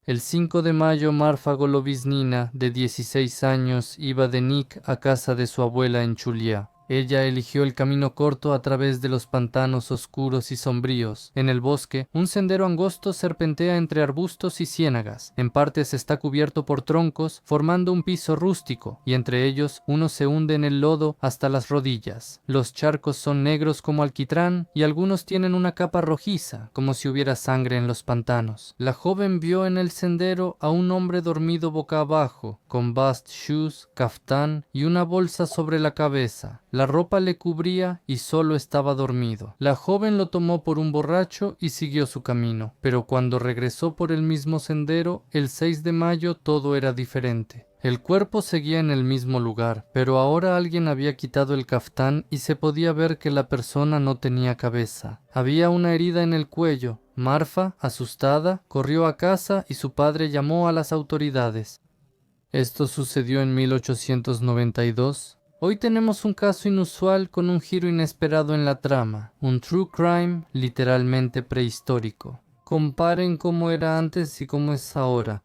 El 5 de mayo, Marfa Goloviznina, de 16 años, iba de Nick a casa de su abuela en Chulia. Ella eligió el camino corto a través de los pantanos oscuros y sombríos. En el bosque, un sendero angosto serpentea entre arbustos y ciénagas. En partes está cubierto por troncos, formando un piso rústico, y entre ellos uno se hunde en el lodo hasta las rodillas. Los charcos son negros como alquitrán, y algunos tienen una capa rojiza, como si hubiera sangre en los pantanos. La joven vio en el sendero a un hombre dormido boca abajo, con bast shoes, caftán y una bolsa sobre la cabeza. La ropa le cubría y solo estaba dormido. La joven lo tomó por un borracho y siguió su camino, pero cuando regresó por el mismo sendero, el 6 de mayo todo era diferente. El cuerpo seguía en el mismo lugar, pero ahora alguien había quitado el caftán y se podía ver que la persona no tenía cabeza. Había una herida en el cuello. Marfa, asustada, corrió a casa y su padre llamó a las autoridades. Esto sucedió en 1892. Hoy tenemos un caso inusual con un giro inesperado en la trama, un true crime literalmente prehistórico. Comparen cómo era antes y cómo es ahora.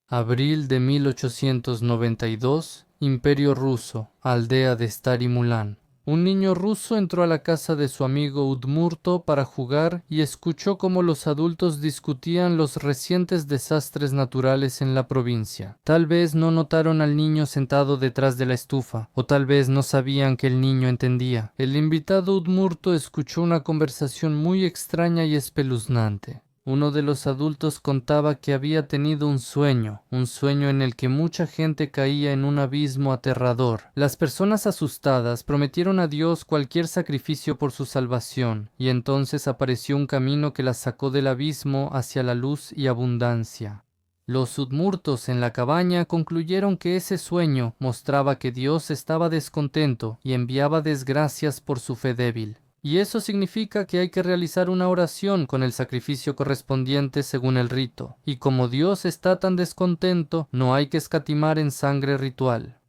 Abril de 1892, Imperio Ruso, aldea de Starimulán. Un niño ruso entró a la casa de su amigo Udmurto para jugar y escuchó cómo los adultos discutían los recientes desastres naturales en la provincia. Tal vez no notaron al niño sentado detrás de la estufa, o tal vez no sabían que el niño entendía. El invitado Udmurto escuchó una conversación muy extraña y espeluznante. Uno de los adultos contaba que había tenido un sueño en el que mucha gente caía en un abismo aterrador. Las personas asustadas prometieron a Dios cualquier sacrificio por su salvación, y entonces apareció un camino que las sacó del abismo hacia la luz y abundancia. Los udmurtos en la cabaña concluyeron que ese sueño mostraba que Dios estaba descontento y enviaba desgracias por su fe débil. Y eso significa que hay que realizar una oración con el sacrificio correspondiente según el rito. Y como Dios está tan descontento, no hay que escatimar en sangre ritual.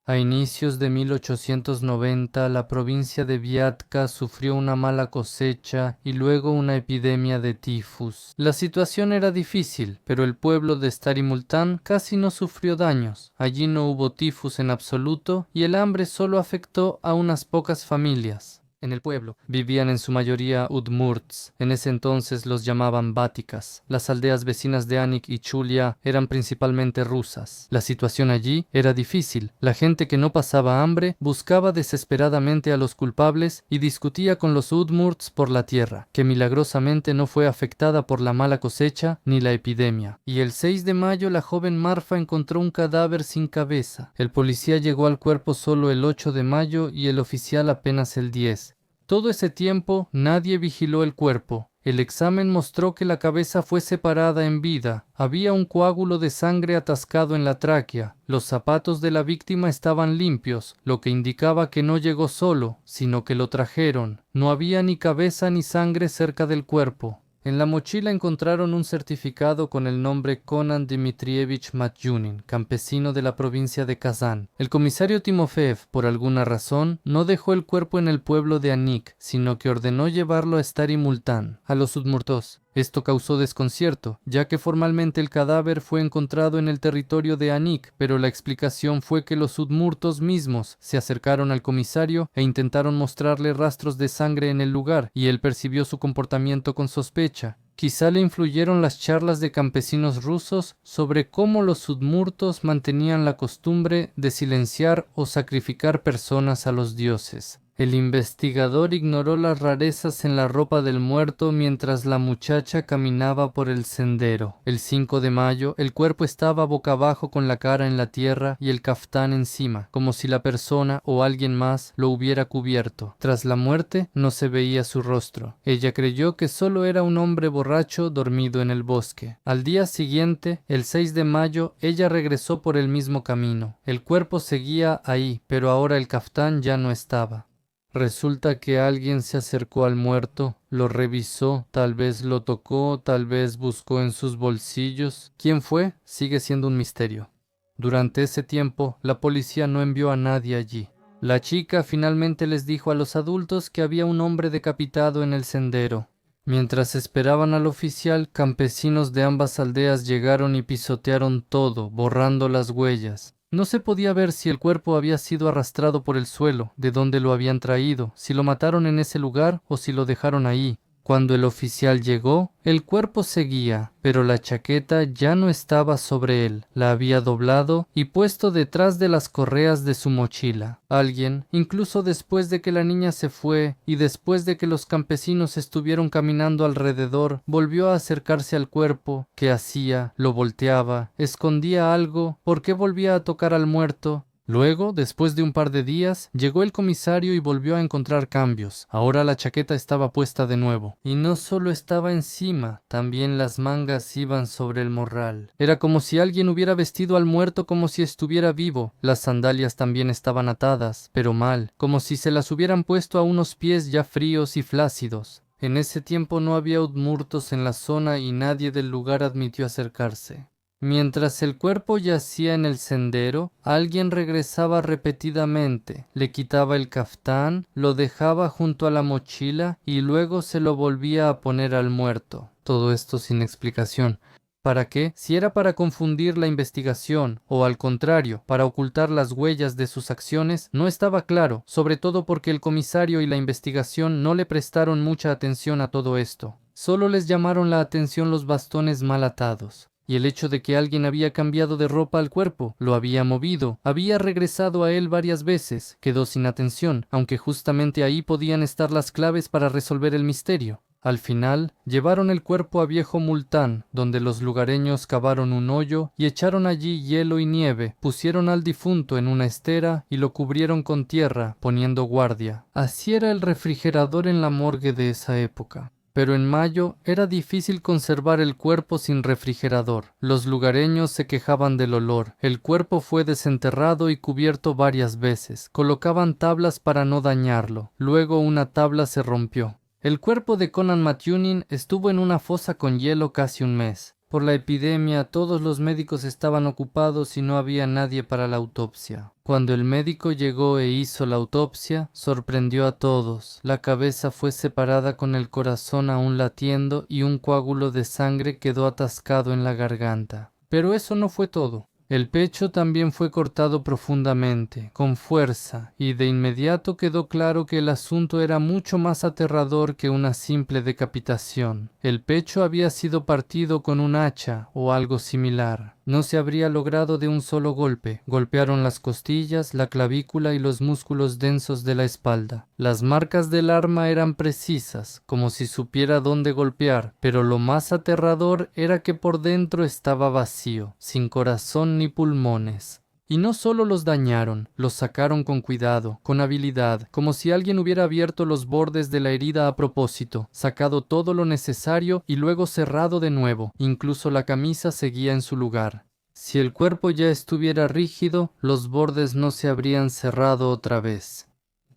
A inicios de 1890, la provincia de Viatka sufrió una mala cosecha y luego una epidemia de tifus. La situación era difícil, pero el pueblo de Starimultán casi no sufrió daños. Allí no hubo tifus en absoluto y el hambre solo afectó a unas pocas familias. En el pueblo vivían en su mayoría udmurts, en ese entonces los llamaban báticas. Las aldeas vecinas de Anik y Chulia eran principalmente rusas. La situación allí era difícil. La gente que no pasaba hambre buscaba desesperadamente a los culpables y discutía con los udmurts por la tierra, que milagrosamente no fue afectada por la mala cosecha ni la epidemia. Y el 6 de mayo la joven Marfa encontró un cadáver sin cabeza. El policía llegó al cuerpo solo el 8 de mayo y el oficial apenas el 10. Todo ese tiempo nadie vigiló el cuerpo. El examen mostró que la cabeza fue separada en vida. Había un coágulo de sangre atascado en la tráquea. Los zapatos de la víctima estaban limpios, lo que indicaba que no llegó solo, sino que lo trajeron. No había ni cabeza ni sangre cerca del cuerpo. En la mochila encontraron un certificado con el nombre Conan Dmitrievich Matyunin, campesino de la provincia de Kazán. El comisario Timofeev, por alguna razón, no dejó el cuerpo en el pueblo de Anik, sino que ordenó llevarlo a Starimultán, a los udmurtos. Esto causó desconcierto, ya que formalmente el cadáver fue encontrado en el territorio de Anik, pero la explicación fue que los udmurtos mismos se acercaron al comisario e intentaron mostrarle rastros de sangre en el lugar, y él percibió su comportamiento con sospecha. Quizá le influyeron las charlas de campesinos rusos sobre cómo los udmurtos mantenían la costumbre de silenciar o sacrificar personas a los dioses. El investigador ignoró las rarezas en la ropa del muerto mientras la muchacha caminaba por el sendero. El 5 de mayo, el cuerpo estaba boca abajo con la cara en la tierra y el caftán encima, como si la persona o alguien más lo hubiera cubierto. Tras la muerte, no se veía su rostro. Ella creyó que solo era un hombre borracho dormido en el bosque. Al día siguiente, el 6 de mayo, ella regresó por el mismo camino. El cuerpo seguía ahí, pero ahora el caftán ya no estaba. Resulta que alguien se acercó al muerto, lo revisó, tal vez lo tocó, tal vez buscó en sus bolsillos. ¿Quién fue? Sigue siendo un misterio. Durante ese tiempo, la policía no envió a nadie allí. La chica finalmente les dijo a los adultos que había un hombre decapitado en el sendero. Mientras esperaban al oficial, campesinos de ambas aldeas llegaron y pisotearon todo, borrando las huellas. No se podía ver si el cuerpo había sido arrastrado por el suelo, de dónde lo habían traído, si lo mataron en ese lugar o si lo dejaron ahí. Cuando el oficial llegó, el cuerpo seguía, pero la chaqueta ya no estaba sobre él. La había doblado y puesto detrás de las correas de su mochila. Alguien, incluso después de que la niña se fue y después de que los campesinos estuvieron caminando alrededor, volvió a acercarse al cuerpo. ¿Qué hacía? ¿Lo volteaba? ¿Escondía algo? ¿Por qué volvía a tocar al muerto? Luego, después de un par de días, llegó el comisario y volvió a encontrar cambios. Ahora la chaqueta estaba puesta de nuevo. Y no solo estaba encima, también las mangas iban sobre el morral. Era como si alguien hubiera vestido al muerto como si estuviera vivo. Las sandalias también estaban atadas, pero mal, como si se las hubieran puesto a unos pies ya fríos y flácidos. En ese tiempo no había udmurtos en la zona y nadie del lugar admitió acercarse. Mientras el cuerpo yacía en el sendero, alguien regresaba repetidamente, le quitaba el caftán, lo dejaba junto a la mochila y luego se lo volvía a poner al muerto. Todo esto sin explicación. ¿Para qué? Si era para confundir la investigación o, al contrario, para ocultar las huellas de sus acciones, no estaba claro, sobre todo porque el comisario y la investigación no le prestaron mucha atención a todo esto. Solo les llamaron la atención los bastones mal atados. Y el hecho de que alguien había cambiado de ropa al cuerpo, lo había movido, había regresado a él varias veces, quedó sin atención, aunque justamente ahí podían estar las claves para resolver el misterio. Al final, llevaron el cuerpo a Viejo Multán, donde los lugareños cavaron un hoyo y echaron allí hielo y nieve, pusieron al difunto en una estera y lo cubrieron con tierra, poniendo guardia. Así era el refrigerador en la morgue de esa época. Pero en mayo era difícil conservar el cuerpo sin refrigerador. Los lugareños se quejaban del olor. El cuerpo fue desenterrado y cubierto varias veces. Colocaban tablas para no dañarlo. Luego una tabla se rompió. El cuerpo de Conan Matunin estuvo en una fosa con hielo casi un mes. Por la epidemia, todos los médicos estaban ocupados y no había nadie para la autopsia. Cuando el médico llegó e hizo la autopsia, sorprendió a todos. La cabeza fue separada con el corazón aún latiendo y un coágulo de sangre quedó atascado en la garganta. Pero eso no fue todo. El pecho también fue cortado profundamente, con fuerza, y de inmediato quedó claro que el asunto era mucho más aterrador que una simple decapitación. El pecho había sido partido con un hacha o algo similar. No se habría logrado de un solo golpe. Golpearon las costillas, la clavícula y los músculos densos de la espalda. Las marcas del arma eran precisas, como si supiera dónde golpear, pero lo más aterrador era que por dentro estaba vacío, sin corazón ni pulmones. Y no solo los dañaron, los sacaron con cuidado, con habilidad, como si alguien hubiera abierto los bordes de la herida a propósito, sacado todo lo necesario y luego cerrado de nuevo. Incluso la camisa seguía en su lugar. Si el cuerpo ya estuviera rígido, los bordes no se habrían cerrado otra vez.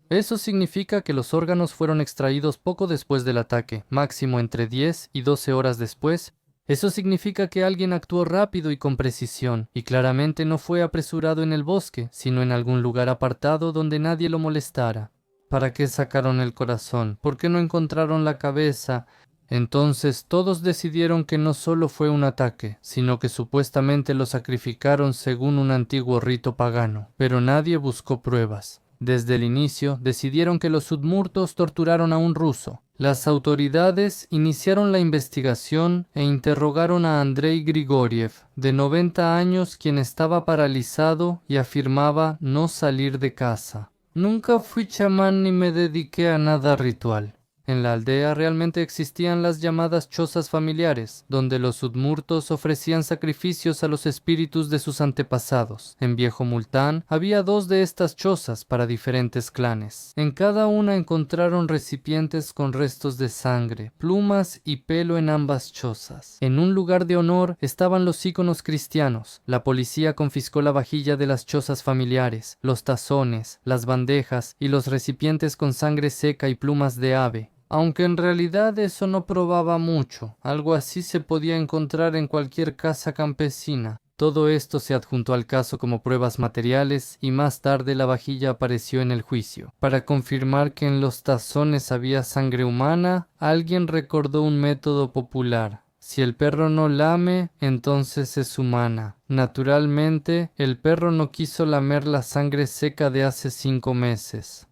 Eso significa que los órganos fueron extraídos poco después del ataque, máximo entre 10 y 12 horas después. Eso significa que alguien actuó rápido y con precisión, y claramente no fue apresurado en el bosque, sino en algún lugar apartado donde nadie lo molestara. ¿Para qué sacaron el corazón? ¿Por qué no encontraron la cabeza? Entonces todos decidieron que no solo fue un ataque, sino que supuestamente lo sacrificaron según un antiguo rito pagano, pero nadie buscó pruebas. Desde el inicio decidieron que los udmurtos torturaron a un ruso. Las autoridades iniciaron la investigación e interrogaron a Andrei Grigoriev, de 90 años, quien estaba paralizado y afirmaba no salir de casa. Nunca fui chamán ni me dediqué a nada ritual. En la aldea realmente existían las llamadas chozas familiares, donde los udmurtos ofrecían sacrificios a los espíritus de sus antepasados. En Viejo Multán había 2 de estas chozas para diferentes clanes. En cada una encontraron recipientes con restos de sangre, plumas y pelo en ambas chozas. En un lugar de honor estaban los íconos cristianos. La policía confiscó la vajilla de las chozas familiares, los tazones, las bandejas y los recipientes con sangre seca y plumas de ave. Aunque en realidad eso no probaba mucho, algo así se podía encontrar en cualquier casa campesina. Todo esto se adjuntó al caso como pruebas materiales y más tarde la vajilla apareció en el juicio. Para confirmar que en los tazones había sangre humana, alguien recordó un método popular. Si el perro no lame, entonces es humana. Naturalmente, el perro no quiso lamer la sangre seca de hace 5 meses.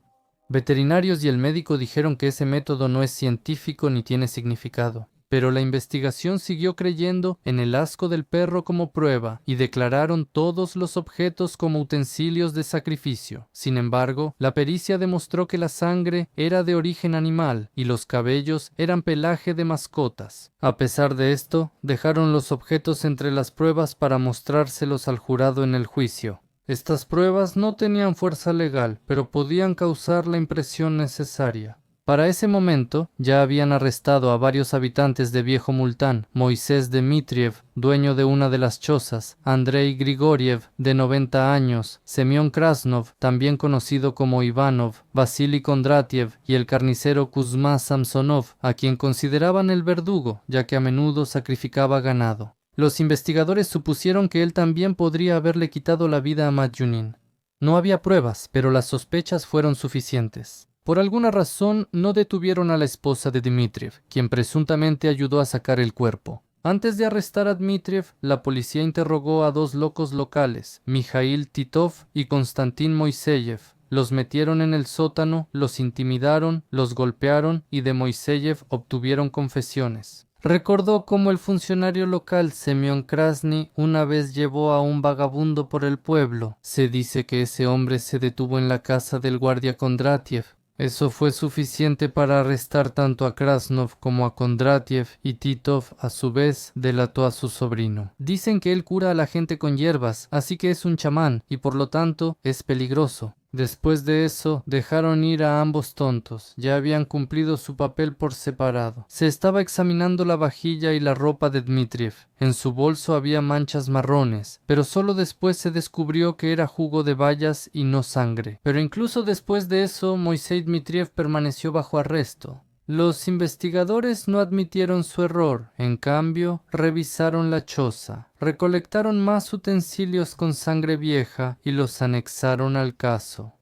Veterinarios y el médico dijeron que ese método no es científico ni tiene significado. Pero la investigación siguió creyendo en el asco del perro como prueba y declararon todos los objetos como utensilios de sacrificio. Sin embargo, la pericia demostró que la sangre era de origen animal y los cabellos eran pelaje de mascotas. A pesar de esto, dejaron los objetos entre las pruebas para mostrárselos al jurado en el juicio. Estas pruebas no tenían fuerza legal, pero podían causar la impresión necesaria. Para ese momento, ya habían arrestado a varios habitantes de Viejo Multán: Moisés Dmitriev, dueño de una de las chozas; Andrei Grigoriev, de 90 años; Semyon Krasnov, también conocido como Ivanov; Vasily Kondratiev y el carnicero Kuzma Samsonov, a quien consideraban el verdugo, ya que a menudo sacrificaba ganado. Los investigadores supusieron que él también podría haberle quitado la vida a Madyunin. No había pruebas, pero las sospechas fueron suficientes. Por alguna razón, no detuvieron a la esposa de Dmitriev, quien presuntamente ayudó a sacar el cuerpo. Antes de arrestar a Dmitriev, la policía interrogó a 2 locos locales, Mikhail Titov y Konstantin Moiseyev. Los metieron en el sótano, los intimidaron, los golpearon y de Moiseyev obtuvieron confesiones. Recordó cómo el funcionario local Semyon Krasny una vez llevó a un vagabundo por el pueblo. Se dice que ese hombre se detuvo en la casa del guardia Kondratiev. Eso fue suficiente para arrestar tanto a Krasnov como a Kondratiev, y Titov, a su vez, delató a su sobrino. Dicen que él cura a la gente con hierbas, así que es un chamán y por lo tanto es peligroso. Después de eso, dejaron ir a ambos tontos. Ya habían cumplido su papel por separado. Se estaba examinando la vajilla y la ropa de Dmitriev. En su bolso había manchas marrones, pero solo después se descubrió que era jugo de bayas y no sangre. Pero incluso después de eso, Moisei Dmitriev permaneció bajo arresto. Los investigadores no admitieron su error. En cambio, revisaron la choza. Recolectaron más utensilios con sangre vieja y los anexaron al caso.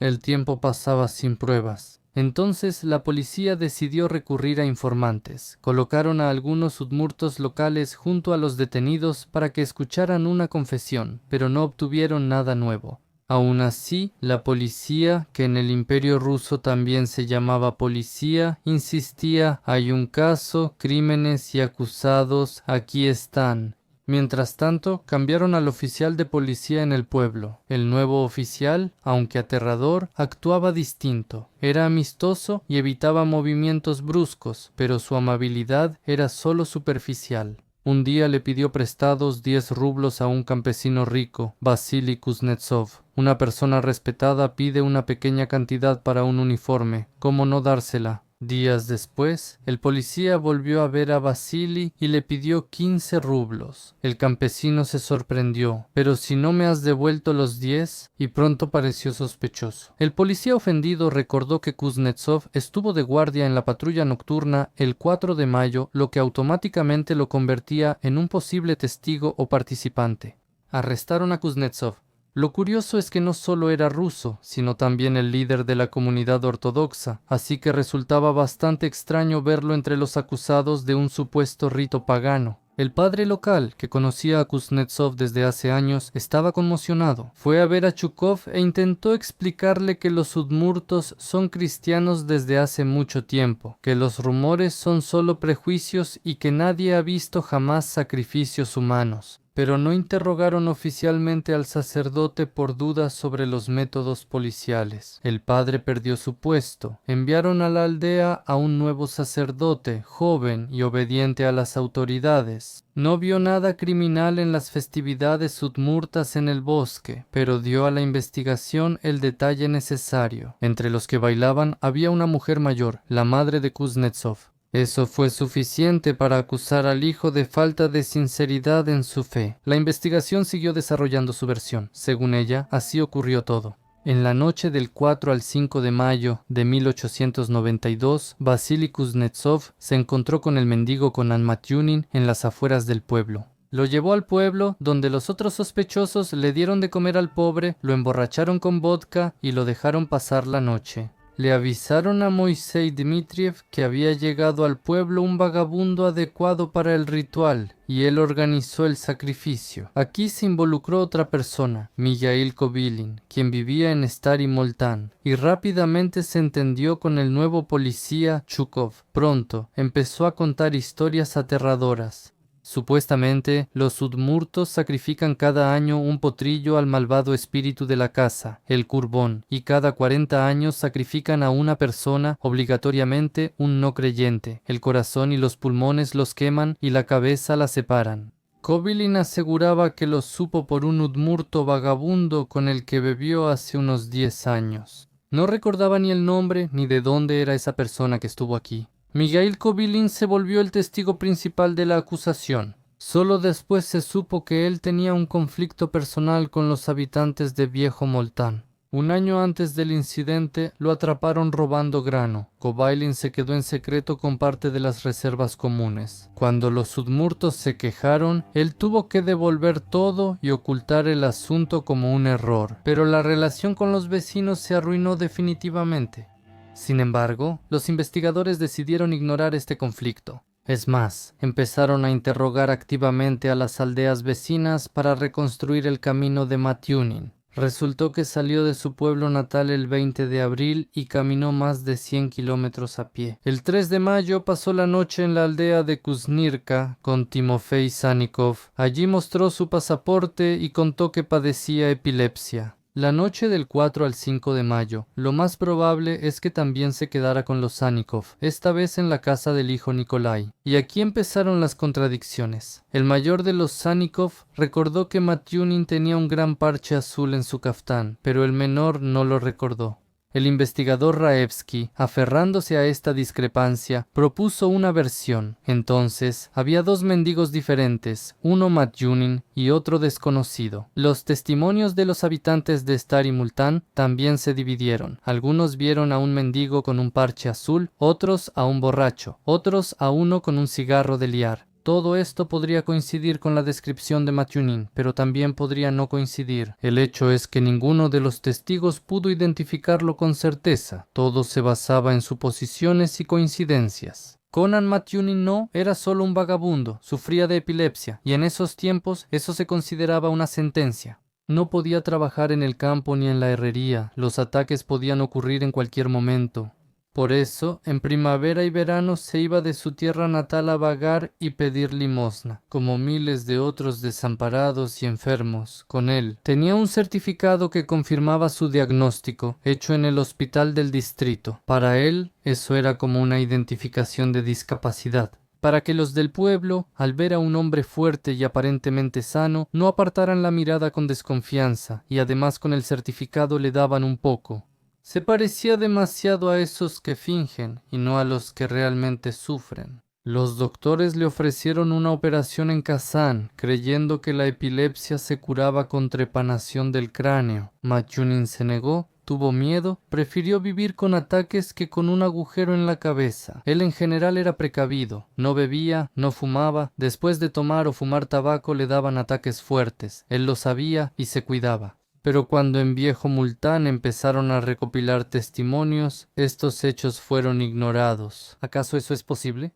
El tiempo pasaba sin pruebas. Entonces la policía decidió recurrir a informantes. Colocaron a algunos udmurtos locales junto a los detenidos para que escucharan una confesión, pero no obtuvieron nada nuevo. Aún así, la policía, que en el Imperio ruso también se llamaba policía, insistía: hay un caso, crímenes y acusados, aquí están. Mientras tanto, cambiaron al oficial de policía en el pueblo. El nuevo oficial, aunque aterrador, actuaba distinto. Era amistoso y evitaba movimientos bruscos, pero su amabilidad era solo superficial. Un día le pidió prestados 10 rublos a un campesino rico, Vasily Kuznetsov. Una persona respetada pide una pequeña cantidad para un uniforme. ¿Cómo no dársela? Días después, el policía volvió a ver a Vasily y le pidió 15 rublos. El campesino se sorprendió. «¿Pero si no me has devuelto los 10?» y pronto pareció sospechoso. El policía ofendido recordó que Kuznetsov estuvo de guardia en la patrulla nocturna el 4 de mayo, lo que automáticamente lo convertía en un posible testigo o participante. Arrestaron a Kuznetsov. Lo curioso es que no solo era ruso, sino también el líder de la comunidad ortodoxa, así que resultaba bastante extraño verlo entre los acusados de un supuesto rito pagano. El padre local, que conocía a Kuznetsov desde hace años, estaba conmocionado. Fue a ver a Chukov e intentó explicarle que los udmurtos son cristianos desde hace mucho tiempo, que los rumores son solo prejuicios y que nadie ha visto jamás sacrificios humanos. Pero no interrogaron oficialmente al sacerdote por dudas sobre los métodos policiales. El padre perdió su puesto. Enviaron a la aldea a un nuevo sacerdote, joven y obediente a las autoridades. No vio nada criminal en las festividades udmurtas en el bosque, pero dio a la investigación el detalle necesario. Entre los que bailaban había una mujer mayor, la madre de Kuznetsov. Eso fue suficiente para acusar al hijo de falta de sinceridad en su fe. La investigación siguió desarrollando su versión. Según ella, así ocurrió todo. En la noche del 4 al 5 de mayo de 1892, Vasily Kuznetsov se encontró con el mendigo Konan Matyunin en las afueras del pueblo. Lo llevó al pueblo, donde los otros sospechosos le dieron de comer al pobre, lo emborracharon con vodka y lo dejaron pasar la noche. Le avisaron a Moisei Dmitriev que había llegado al pueblo un vagabundo adecuado para el ritual, y él organizó el sacrificio. Aquí se involucró otra persona, Mijail Kobilin, quien vivía en Stary Moltan, y rápidamente se entendió con el nuevo policía Chukov. Pronto empezó a contar historias aterradoras. Supuestamente, los udmurtos sacrifican cada año un potrillo al malvado espíritu de la casa, el Kurbón, y cada 40 años sacrifican a una persona, obligatoriamente un no creyente. El corazón y los pulmones los queman y la cabeza la separan. Kobilin aseguraba que lo supo por un udmurto vagabundo con el que bebió hace unos 10 años. No recordaba ni el nombre ni de dónde era esa persona que estuvo aquí. Mijail Kobilin se volvió el testigo principal de la acusación. Solo después se supo que él tenía un conflicto personal con los habitantes de Viejo Moltán. Un año antes del incidente, lo atraparon robando grano. Kobilin se quedó en secreto con parte de las reservas comunes. Cuando los udmurtos se quejaron, él tuvo que devolver todo y ocultar el asunto como un error. Pero la relación con los vecinos se arruinó definitivamente. Sin embargo, los investigadores decidieron ignorar este conflicto. Es más, empezaron a interrogar activamente a las aldeas vecinas para reconstruir el camino de Matyunin. Resultó que salió de su pueblo natal el 20 de abril y caminó más de 100 kilómetros a pie. El 3 de mayo pasó la noche en la aldea de Kuznirka con Timofey Sannikov. Allí mostró su pasaporte y contó que padecía epilepsia. La noche del 4 al 5 de mayo, lo más probable es que también se quedara con los Sannikov, esta vez en la casa del hijo Nikolai. Y aquí empezaron las contradicciones. El mayor de los Sannikov recordó que Matyunin tenía un gran parche azul en su caftán, pero el menor no lo recordó. El investigador Raevsky, aferrándose a esta discrepancia, propuso una versión. Entonces, había dos mendigos diferentes, uno Matyunin y otro desconocido. Los testimonios de los habitantes de Stary Multan también se dividieron. Algunos vieron a un mendigo con un parche azul, otros a un borracho, otros a uno con un cigarro de liar. Todo esto podría coincidir con la descripción de Matyunin, pero también podría no coincidir. El hecho es que ninguno de los testigos pudo identificarlo con certeza. Todo se basaba en suposiciones y coincidencias. Conan Matyunin no era solo un vagabundo, sufría de epilepsia, y en esos tiempos eso se consideraba una sentencia. No podía trabajar en el campo ni en la herrería, los ataques podían ocurrir en cualquier momento. Por eso, en primavera y verano se iba de su tierra natal a vagar y pedir limosna, como miles de otros desamparados y enfermos. Con él tenía un certificado que confirmaba su diagnóstico, hecho en el hospital del distrito. Para él, eso era como una identificación de discapacidad. Para que los del pueblo, al ver a un hombre fuerte y aparentemente sano, no apartaran la mirada con desconfianza, y además con el certificado le daban un poco. Se parecía demasiado a esos que fingen y no a los que realmente sufren. Los doctores le ofrecieron una operación en Kazán, creyendo que la epilepsia se curaba con trepanación del cráneo. Matyunin se negó, tuvo miedo, prefirió vivir con ataques que con un agujero en la cabeza. Él en general era precavido, no bebía, no fumaba, después de tomar o fumar tabaco le daban ataques fuertes. Él lo sabía y se cuidaba. Pero cuando en Viejo Multán empezaron a recopilar testimonios, estos hechos fueron ignorados. ¿Acaso eso es posible?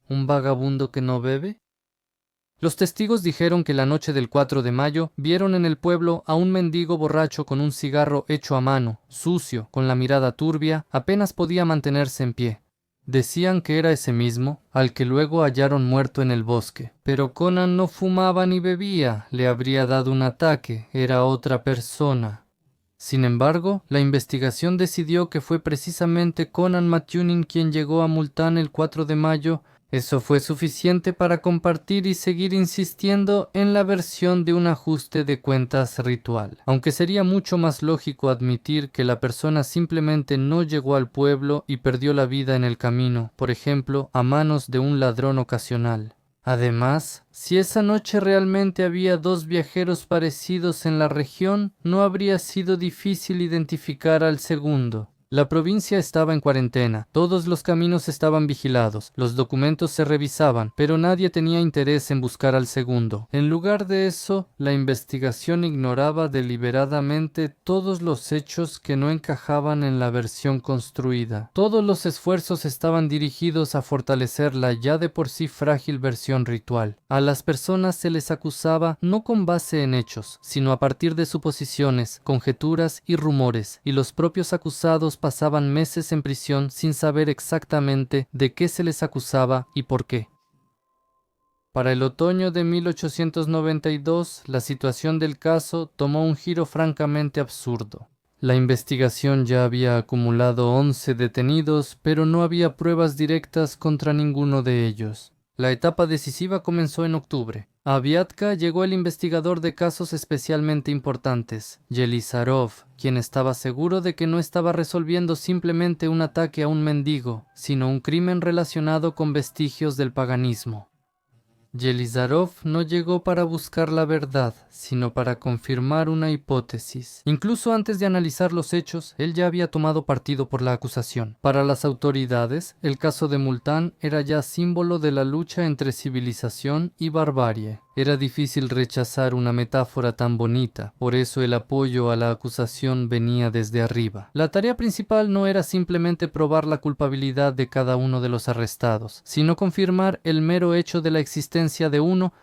¿Un vagabundo que no bebe? Los testigos dijeron que la noche del 4 de mayo vieron en el pueblo a un mendigo borracho con un cigarro hecho a mano, sucio, con la mirada turbia, apenas podía mantenerse en pie. Decían que era ese mismo, al que luego hallaron muerto en el bosque. Pero Conan no fumaba ni bebía, le habría dado un ataque, era otra persona. Sin embargo, la investigación decidió que fue precisamente Conan Matyunin quien llegó a Multán el 4 de mayo. Eso fue suficiente para compartir y seguir insistiendo en la versión de un ajuste de cuentas ritual. Aunque sería mucho más lógico admitir que la persona simplemente no llegó al pueblo y perdió la vida en el camino, por ejemplo, a manos de un ladrón ocasional. Además, si esa noche realmente había dos viajeros parecidos en la región, no habría sido difícil identificar al segundo. La provincia estaba en cuarentena, todos los caminos estaban vigilados, los documentos se revisaban, pero nadie tenía interés en buscar al segundo. En lugar de eso, la investigación ignoraba deliberadamente todos los hechos que no encajaban en la versión construida. Todos los esfuerzos estaban dirigidos a fortalecer la ya de por sí frágil versión ritual. A las personas se les acusaba no con base en hechos, sino a partir de suposiciones, conjeturas y rumores, y los propios acusados pasaban meses en prisión sin saber exactamente de qué se les acusaba y por qué. Para el otoño de 1892, la situación del caso tomó un giro francamente absurdo. La investigación ya había acumulado 11 detenidos, pero no había pruebas directas contra ninguno de ellos. La etapa decisiva comenzó en octubre. A Viatka llegó el investigador de casos especialmente importantes, Yelizarov, quien estaba seguro de que no estaba resolviendo simplemente un ataque a un mendigo, sino un crimen relacionado con vestigios del paganismo. Yelizarov no llegó para buscar la verdad, sino para confirmar una hipótesis. Incluso antes de analizar los hechos, él ya había tomado partido por la acusación. Para las autoridades, el caso de Multan era ya símbolo de la lucha entre civilización y barbarie. Era difícil rechazar una metáfora tan bonita, por eso el apoyo a la acusación venía desde arriba. La tarea principal no era simplemente probar la culpabilidad de cada uno de los arrestados, sino confirmar el mero hecho de la existencia de uno.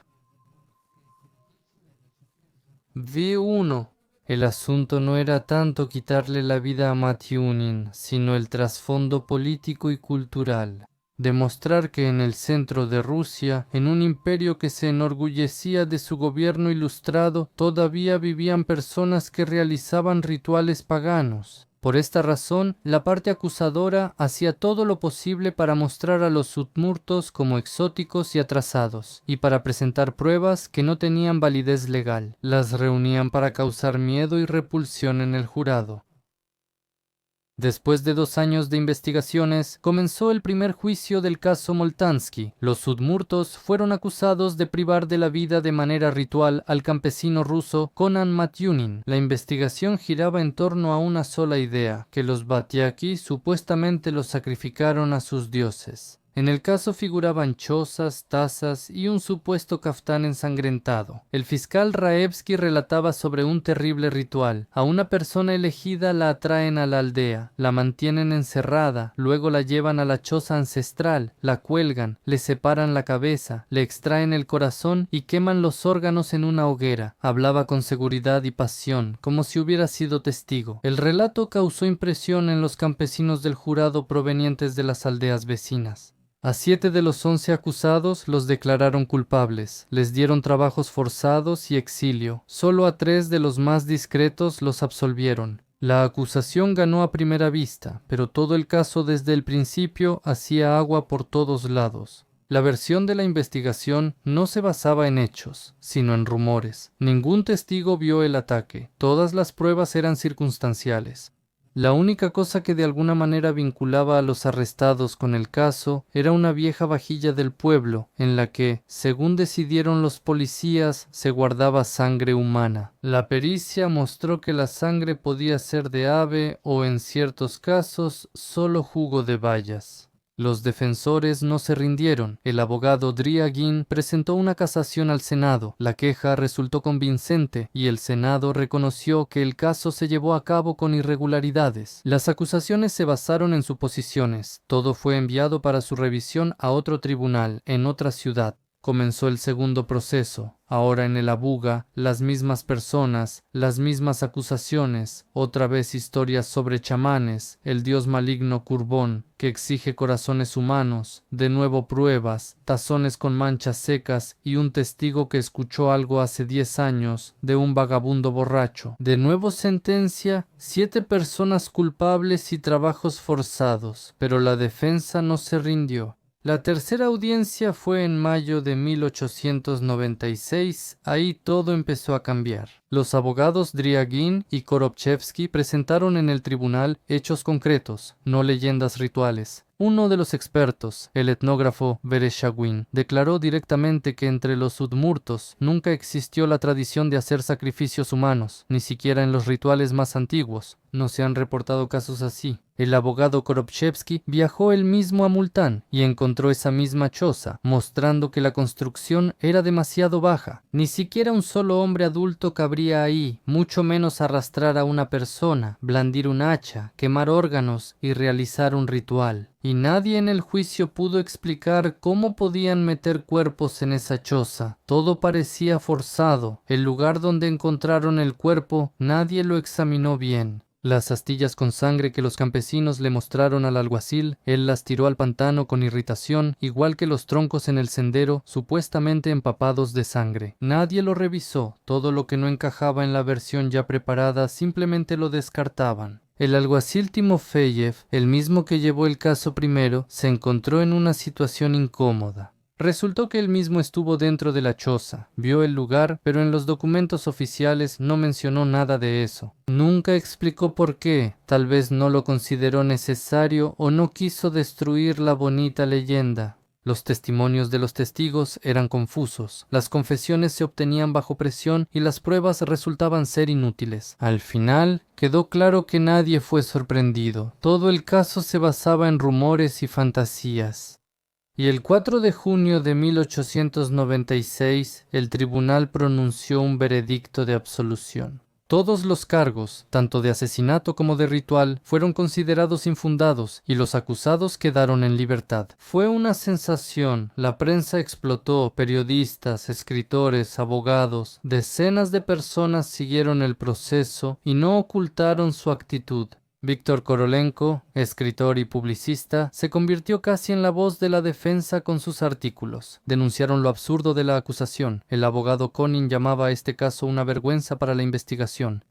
V1. El asunto no era tanto quitarle la vida a Matiunin, sino el trasfondo político y cultural. Demostrar que en el centro de Rusia, en un imperio que se enorgullecía de su gobierno ilustrado, todavía vivían personas que realizaban rituales paganos. Por esta razón, la parte acusadora hacía todo lo posible para mostrar a los udmurtos como exóticos y atrasados, y para presentar pruebas que no tenían validez legal. Las reunían para causar miedo y repulsión en el jurado. Después de 2 años de investigaciones, comenzó el primer juicio del caso Moltansky. Los udmurtos fueron acusados de privar de la vida de manera ritual al campesino ruso Konan Matyunin. La investigación giraba en torno a una sola idea, que los Batiaki supuestamente los sacrificaron a sus dioses. En el caso figuraban chozas, tazas y un supuesto caftán ensangrentado. El fiscal Raevsky relataba sobre un terrible ritual. A una persona elegida la atraen a la aldea, la mantienen encerrada, luego la llevan a la choza ancestral, la cuelgan, le separan la cabeza, le extraen el corazón y queman los órganos en una hoguera. Hablaba con seguridad y pasión, como si hubiera sido testigo. El relato causó impresión en los campesinos del jurado provenientes de las aldeas vecinas. A 7 de los 11 acusados los declararon culpables, les dieron trabajos forzados y exilio. Solo a 3 de los más discretos los absolvieron. La acusación ganó a primera vista, pero todo el caso desde el principio hacía agua por todos lados. La versión de la investigación no se basaba en hechos, sino en rumores. Ningún testigo vio el ataque, todas las pruebas eran circunstanciales. La única cosa que de alguna manera vinculaba a los arrestados con el caso era una vieja vajilla del pueblo, en la que, según decidieron los policías, se guardaba sangre humana. La pericia mostró que la sangre podía ser de ave o, en ciertos casos, solo jugo de bayas. Los defensores no se rindieron. El abogado Driagin presentó una casación al Senado. La queja resultó convincente y el Senado reconoció que el caso se llevó a cabo con irregularidades. Las acusaciones se basaron en suposiciones. Todo fue enviado para su revisión a otro tribunal, en otra ciudad. Comenzó el segundo proceso. Ahora en el Abuga, las mismas personas, las mismas acusaciones, otra vez historias sobre chamanes, el dios maligno Kurbón, que exige corazones humanos, de nuevo pruebas, tazones con manchas secas y un testigo que escuchó algo hace 10 años de un vagabundo borracho. De nuevo sentencia, 7 personas culpables y trabajos forzados, pero la defensa no se rindió. La tercera audiencia fue en mayo de 1896, ahí todo empezó a cambiar. Los abogados Driagin y Korobchevsky presentaron en el tribunal hechos concretos, no leyendas rituales. Uno de los expertos, el etnógrafo Vereshchagin, declaró directamente que entre los udmurtos nunca existió la tradición de hacer sacrificios humanos, ni siquiera en los rituales más antiguos. no se han reportado casos así. El abogado Korobchevsky viajó él mismo a Multán y encontró esa misma choza, mostrando que la construcción era demasiado baja. Ni siquiera un solo hombre adulto cabría ahí, mucho menos arrastrar a una persona, blandir un hacha, quemar órganos y realizar un ritual. Y nadie en el juicio pudo explicar cómo podían meter cuerpos en esa choza. Todo parecía forzado. El lugar donde encontraron el cuerpo, nadie lo examinó bien. Las astillas con sangre que los campesinos le mostraron al alguacil, él las tiró al pantano con irritación, igual que los troncos en el sendero, supuestamente empapados de sangre. Nadie lo revisó, todo lo que no encajaba en la versión ya preparada simplemente lo descartaban. El alguacil Timofeyev, el mismo que llevó el caso primero, se encontró en una situación incómoda. Resultó que él mismo estuvo dentro de la choza, vio el lugar, pero en los documentos oficiales no mencionó nada de eso. Nunca explicó por qué, tal vez no lo consideró necesario o no quiso destruir la bonita leyenda. Los testimonios de los testigos eran confusos, las confesiones se obtenían bajo presión y las pruebas resultaban ser inútiles. Al final, quedó claro que nadie fue sorprendido. Todo el caso se basaba en rumores y fantasías. Y el 4 de junio de 1896, el tribunal pronunció un veredicto de absolución. Todos los cargos, tanto de asesinato como de ritual, fueron considerados infundados y los acusados quedaron en libertad. Fue una sensación, la prensa explotó, periodistas, escritores, abogados, decenas de personas siguieron el proceso y no ocultaron su actitud. Víctor Korolenko, escritor y publicista, se convirtió casi en la voz de la defensa con sus artículos. Denunciaron lo absurdo de la acusación. El abogado Konin llamaba a este caso una vergüenza para la investigación.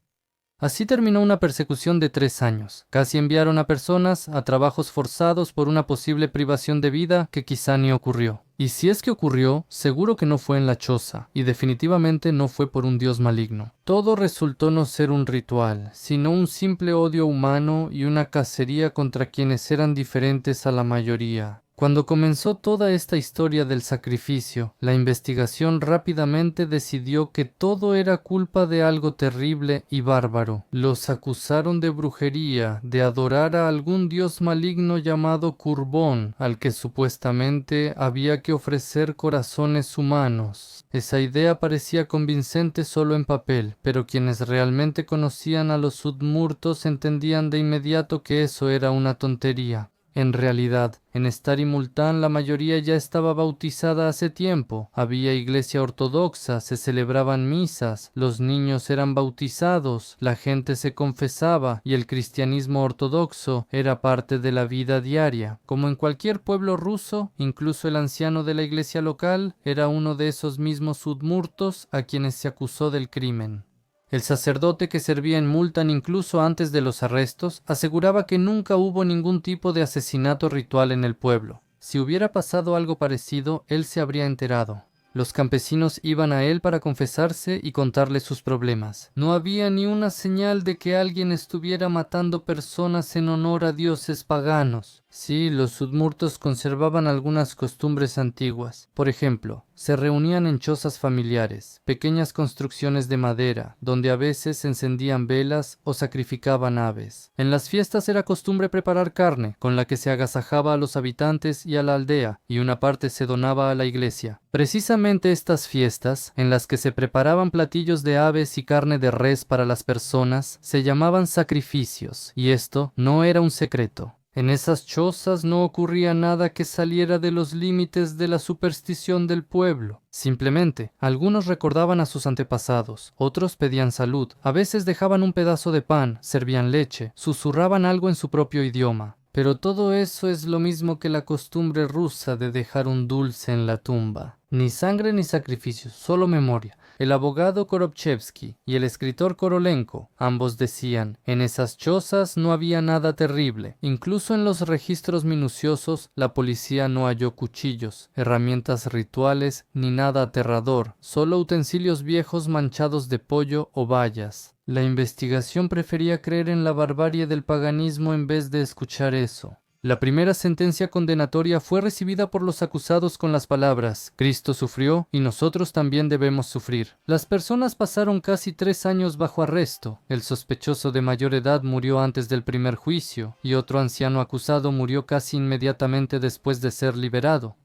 Así terminó una persecución de 3 años. Casi enviaron a personas a trabajos forzados por una posible privación de vida que quizá ni ocurrió. Y si es que ocurrió, seguro que no fue en la choza, y definitivamente no fue por un dios maligno. Todo resultó no ser un ritual, sino un simple odio humano y una cacería contra quienes eran diferentes a la mayoría. Cuando comenzó toda esta historia del sacrificio, la investigación rápidamente decidió que todo era culpa de algo terrible y bárbaro. Los acusaron de brujería, de adorar a algún dios maligno llamado Kurbón, al que supuestamente había que ofrecer corazones humanos. Esa idea parecía convincente solo en papel, pero quienes realmente conocían a los udmurtos entendían de inmediato que eso era una tontería. En realidad, en Stary Multán la mayoría ya estaba bautizada hace tiempo. Había iglesia ortodoxa, se celebraban misas, los niños eran bautizados, la gente se confesaba y el cristianismo ortodoxo era parte de la vida diaria. Como en cualquier pueblo ruso, incluso el anciano de la iglesia local era uno de esos mismos udmurtos a quienes se acusó del crimen. El sacerdote que servía en Multán incluso antes de los arrestos aseguraba que nunca hubo ningún tipo de asesinato ritual en el pueblo. Si hubiera pasado algo parecido, él se habría enterado. Los campesinos iban a él para confesarse y contarle sus problemas. No había ni una señal de que alguien estuviera matando personas en honor a dioses paganos. Sí, los udmurtos conservaban algunas costumbres antiguas. Por ejemplo, se reunían en chozas familiares, pequeñas construcciones de madera, donde a veces encendían velas o sacrificaban aves. En las fiestas era costumbre preparar carne, con la que se agasajaba a los habitantes y a la aldea, y una parte se donaba a la iglesia. Precisamente estas fiestas, en las que se preparaban platillos de aves y carne de res para las personas, se llamaban sacrificios, y esto no era un secreto. En esas chozas no ocurría nada que saliera de los límites de la superstición del pueblo. Simplemente, algunos recordaban a sus antepasados, otros pedían salud, a veces dejaban un pedazo de pan, servían leche, susurraban algo en su propio idioma. Pero todo eso es lo mismo que la costumbre rusa de dejar un dulce en la tumba. Ni sangre ni sacrificios, solo memoria. El abogado Korobchevsky y el escritor Korolenko, ambos decían, en esas chozas no había nada terrible. Incluso en los registros minuciosos, la policía no halló cuchillos, herramientas rituales, ni nada aterrador, solo utensilios viejos manchados de pollo o bayas. La investigación prefería creer en la barbarie del paganismo en vez de escuchar eso. La primera sentencia condenatoria fue recibida por los acusados con las palabras: Cristo sufrió y nosotros también debemos sufrir. Las personas pasaron casi 3 años bajo arresto. El sospechoso de mayor edad murió antes del primer juicio y otro anciano acusado murió casi inmediatamente después de ser liberado.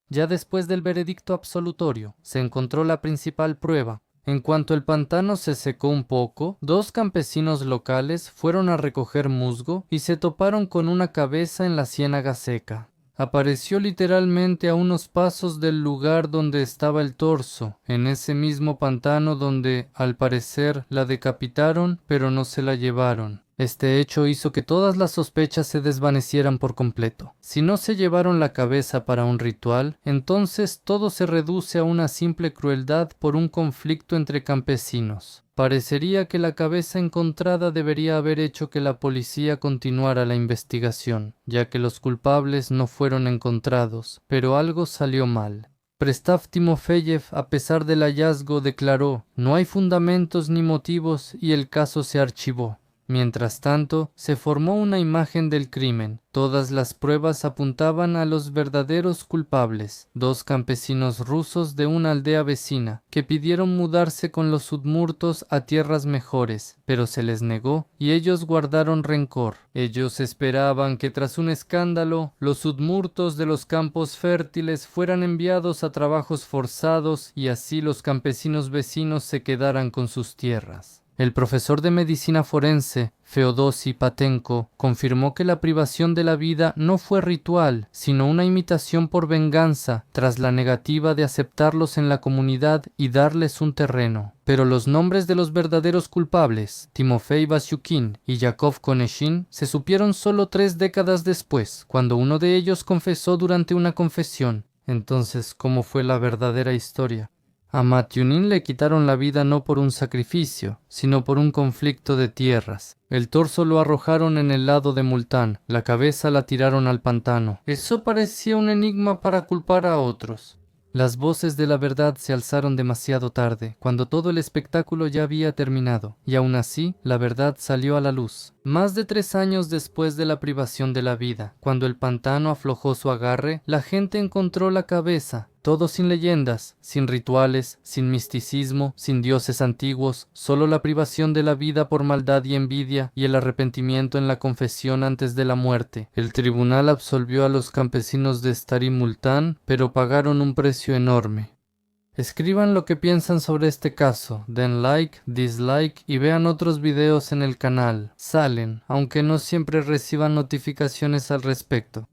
Ya después del veredicto absolutorio, se encontró la principal prueba. En cuanto el pantano se secó un poco, 2 campesinos locales fueron a recoger musgo y se toparon con una cabeza en la ciénaga seca. Apareció literalmente a unos pasos del lugar donde estaba el torso, en ese mismo pantano donde, al parecer, la decapitaron, pero no se la llevaron. Este hecho hizo que todas las sospechas se desvanecieran por completo. Si no se llevaron la cabeza para un ritual, entonces todo se reduce a una simple crueldad por un conflicto entre campesinos. Parecería que la cabeza encontrada debería haber hecho que la policía continuara la investigación, ya que los culpables no fueron encontrados, pero algo salió mal. Prestav Timofeyev, a pesar del hallazgo, declaró: "No hay fundamentos ni motivos", y el caso se archivó. Mientras tanto, se formó una imagen del crimen. Todas las pruebas apuntaban a los verdaderos culpables, 2 campesinos rusos de una aldea vecina, que pidieron mudarse con los udmurtos a tierras mejores, pero se les negó y ellos guardaron rencor. Ellos esperaban que tras un escándalo, los udmurtos de los campos fértiles fueran enviados a trabajos forzados y así los campesinos vecinos se quedaran con sus tierras. El profesor de medicina forense, Feodosy Patenko, confirmó que la privación de la vida no fue ritual, sino una imitación por venganza, tras la negativa de aceptarlos en la comunidad y darles un terreno. Pero los nombres de los verdaderos culpables, Timofey Vasyukin y Yakov Koneshin, se supieron solo 3 décadas después, cuando uno de ellos confesó durante una confesión. Entonces, ¿cómo fue la verdadera historia? A Matyunin le quitaron la vida no por un sacrificio, sino por un conflicto de tierras. El torso lo arrojaron en el lado de Multán, la cabeza la tiraron al pantano. Eso parecía un enigma para culpar a otros. Las voces de la verdad se alzaron demasiado tarde, cuando todo el espectáculo ya había terminado, y aún así, la verdad salió a la luz. Más de 3 años después de la privación de la vida, cuando el pantano aflojó su agarre, la gente encontró la cabeza. Todo sin leyendas, sin rituales, sin misticismo, sin dioses antiguos, solo la privación de la vida por maldad y envidia y el arrepentimiento en la confesión antes de la muerte. El tribunal absolvió a los campesinos de Stary Multan, pero pagaron un precio enorme. Escriban lo que piensan sobre este caso, den like, dislike y vean otros videos en el canal. Salen, aunque no siempre reciban notificaciones al respecto.